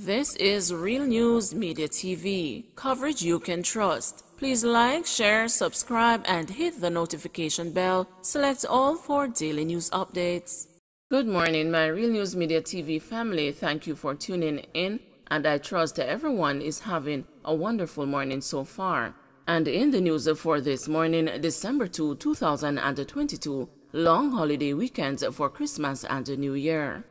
This is Real News Media TV, coverage you can trust. Please like, share, subscribe, and hit the notification bell. Select all for daily news updates. Good morning, my Real News Media TV family. Thank you for tuning in, and I trust that everyone is having a wonderful morning so far. And in the news for this morning, December 2, 2022, long holiday weekends for Christmas and the New Year.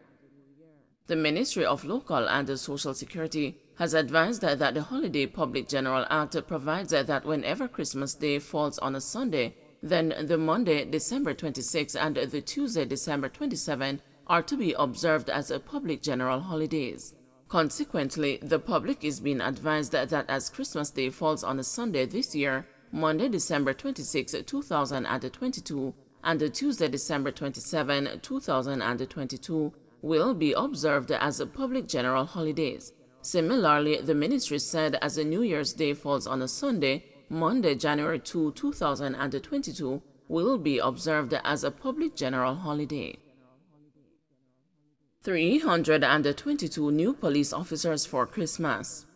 The Ministry of Local and Social Security has advised that the Holiday Public General Act provides that whenever Christmas Day falls on a Sunday, then the Monday, December 26 and the Tuesday, December 27 are to be observed as public general holidays. Consequently, the public is being advised that as Christmas Day falls on a Sunday this year, Monday, December 26, 2022, and Tuesday, December 27, 2022, will be observed as public general holidays. Similarly, the ministry said as New Year's Day falls on a Sunday, Monday, January 2, 2022, will be observed as a public general holiday. 322 new police officers for Christmas.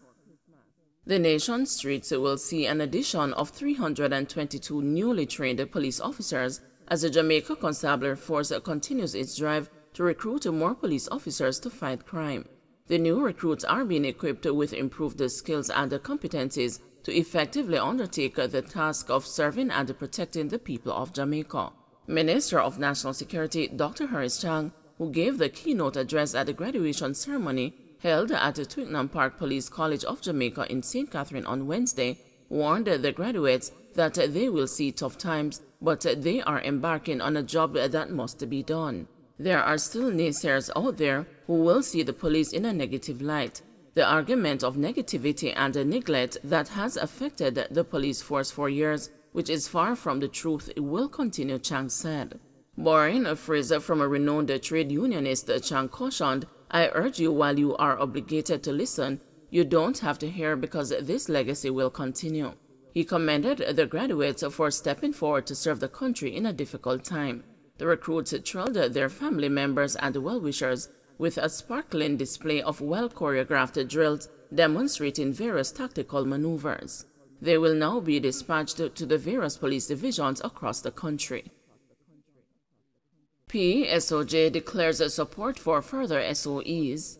The nation's streets will see an addition of 322 newly trained police officers as the Jamaica Constabulary Force continues its drive to recruit more police officers to fight crime. The new recruits are being equipped with improved skills and competencies to effectively undertake the task of serving and protecting the people of Jamaica. Minister of National Security Dr. Harris Chang, who gave the keynote address at the graduation ceremony held at the Twickenham Park Police College of Jamaica in St. Catherine on Wednesday, warned the graduates that they will see tough times, but they are embarking on a job that must be done. There are still naysayers out there who will see the police in a negative light. The argument of negativity and neglect that has affected the police force for years, which is far from the truth, will continue, Chang said. Borrowing a phrase from a renowned trade unionist, Chang cautioned, "I urge you, while you are obligated to listen, you don't have to hear because this legacy will continue." He commended the graduates for stepping forward to serve the country in a difficult time. The recruits thrilled their family members and well-wishers with a sparkling display of well-choreographed drills demonstrating various tactical maneuvers. They will now be dispatched to the various police divisions across the country. PSOJ declares support for further SOEs.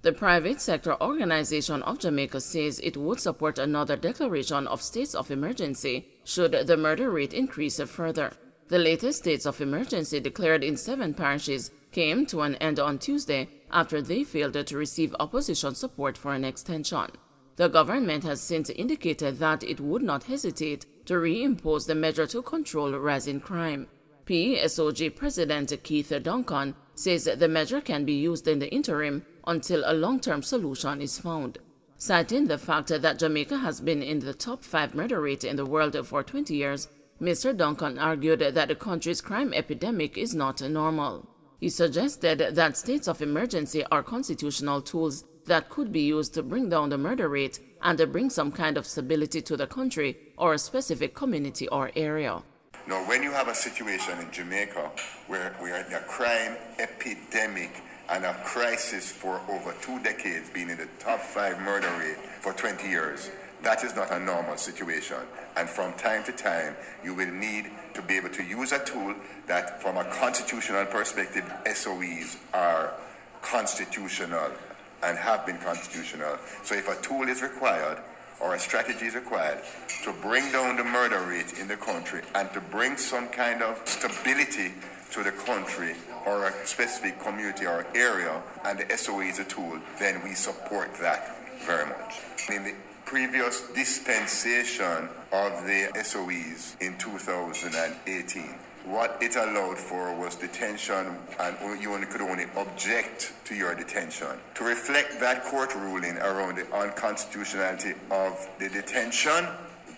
The private sector organization of Jamaica says it would support another declaration of states of emergency should the murder rate increase further. The latest states of emergency declared in 7 parishes came to an end on Tuesday after they failed to receive opposition support for an extension. The government has since indicated that it would not hesitate to reimpose the measure to control rising crime. PSOJ President Keith Duncan says the measure can be used in the interim until a long-term solution is found. Citing the fact that Jamaica has been in the top 5 murder rate in the world for 20 years, Mr. Duncan argued that the country's crime epidemic is not normal. He suggested that states of emergency are constitutional tools that could be used to bring down the murder rate and bring some kind of stability to the country or a specific community or area. Now, when you have a situation in Jamaica where we are in a crime epidemic and a crisis for over 2 decades, being in the top 5 murder rate for 20 years, that is not a normal situation. And from time to time, you will need to be able to use a tool that, from a constitutional perspective, SOEs are constitutional and have been constitutional. So if a tool is required or a strategy is required to bring down the murder rate in the country and to bring some kind of stability to the country or a specific community or area, and the SOE is a tool, then we support that very much. In the previous dispensation of the SOEs in 2018, what it allowed for was detention, and you could only object to your detention. To reflect that court ruling around the unconstitutionality of the detention,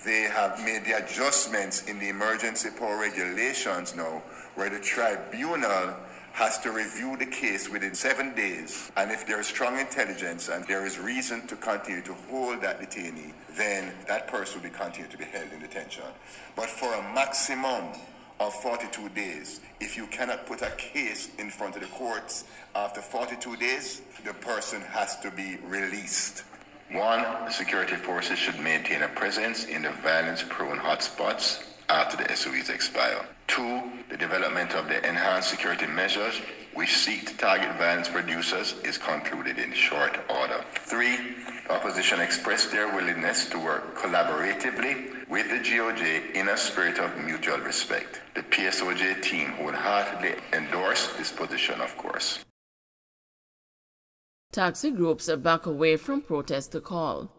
they have made the adjustments in the emergency power regulations now, where the tribunal has to review the case within 7 days. And if there is strong intelligence and there is reason to continue to hold that detainee, then that person will be continued to be held in detention. But for a maximum of 42 days. If you cannot put a case in front of the courts after 42 days, the person has to be released. 1. The security forces should maintain a presence in the violence-prone hotspots after the SOEs expire. 2. The development of the enhanced security measures which seek to target violence producers is concluded in short order. 3. Opposition expressed their willingness to work collaboratively with the GOJ in a spirit of mutual respect. The PSOJ team wholeheartedly endorsed this position, of course. Taxi groups back away from protest call.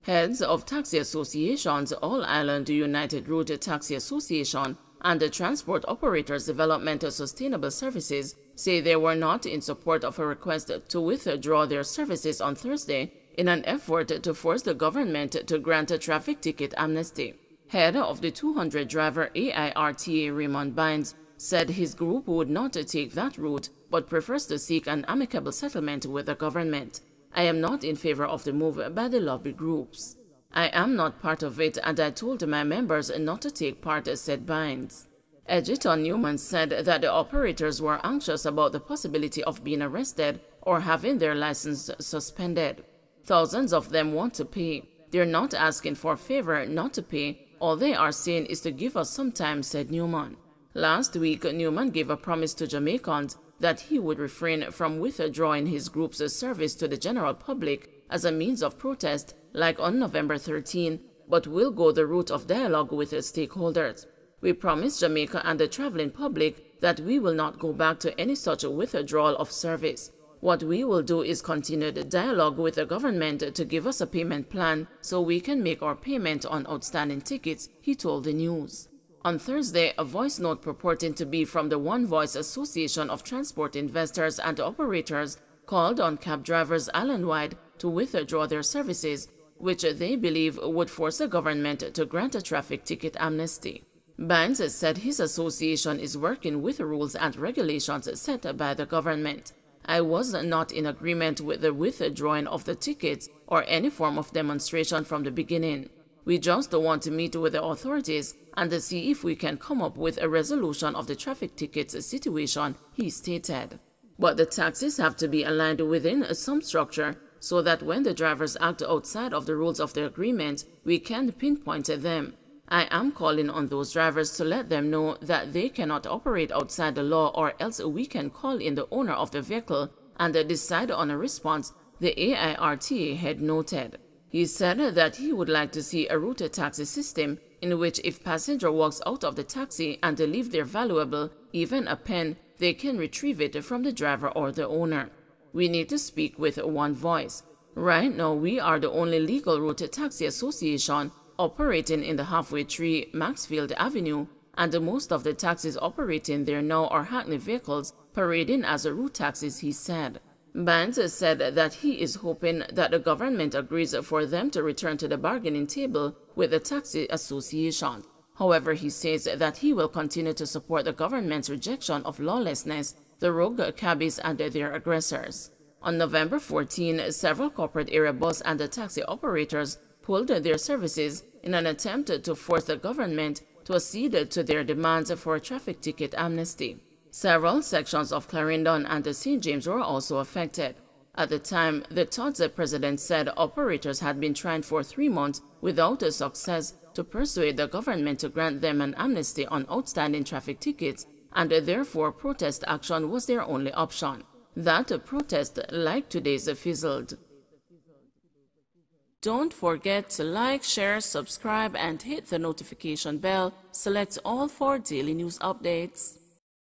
Heads of taxi associations, All Island United Route Taxi Association and the Transport Operators Development Sustainable Services say they were not in support of a request to withdraw their services on Thursday in an effort to force the government to grant a traffic ticket amnesty. Head of the 200-driver AIRTA, Raymond Bynes, said his group would not take that route but prefers to seek an amicable settlement with the government. I am not in favor of the move by the lobby groups. I am not part of it, and I told my members not to take part, said Bynes. Edgerton Newman said that the operators were anxious about the possibility of being arrested or having their license suspended. Thousands of them want to pay. They're not asking for a favor not to pay. All they are saying is to give us some time, said Newman. Last week, Newman gave a promise to Jamaicans that he would refrain from withdrawing his group's service to the general public as a means of protest, like on November 13, but will go the route of dialogue with stakeholders. We promise Jamaica and the traveling public that we will not go back to any such withdrawal of service. What we will do is continue the dialogue with the government to give us a payment plan so we can make our payment on outstanding tickets, he told the news. On Thursday, a voice note purporting to be from the One Voice Association of Transport Investors and Operators called on cab drivers island-wide to withdraw their services, which they believe would force the government to grant a traffic ticket amnesty. Bynes said his association is working with rules and regulations set by the government. I was not in agreement with the withdrawing of the tickets or any form of demonstration from the beginning. We just want to meet with the authorities and see if we can come up with a resolution of the traffic tickets situation, he stated. But the taxis have to be aligned within some structure so that when the drivers act outside of the rules of the agreement, we can pinpoint them. I am calling on those drivers to let them know that they cannot operate outside the law, or else we can call in the owner of the vehicle and decide on a response, the AIRTA head noted. He said that he would like to see a route taxi system in which if passenger walks out of the taxi and they leave their valuable, even a pen, they can retrieve it from the driver or the owner. We need to speak with one voice. Right now, we are the only legal route taxi association operating in the halfway tree Maxfield Avenue, and most of the taxis operating there now are Hackney vehicles parading as route taxis, he said. Bynes said that he is hoping that the government agrees for them to return to the bargaining table with the taxi association. However, he says that he will continue to support the government's rejection of lawlessness, the rogue cabbies and their aggressors. On November 14, several corporate area bus and the taxi operators pulled their services in an attempt to force the government to accede to their demands for a traffic ticket amnesty. Several sections of Clarendon and the St. James were also affected. At the time, the Todd's president said operators had been trying for 3 months without success to persuade the government to grant them an amnesty on outstanding traffic tickets, and therefore protest action was their only option. That protest, like today's, fizzled. Don't forget to like, share, subscribe, and hit the notification bell. Select all for daily news updates.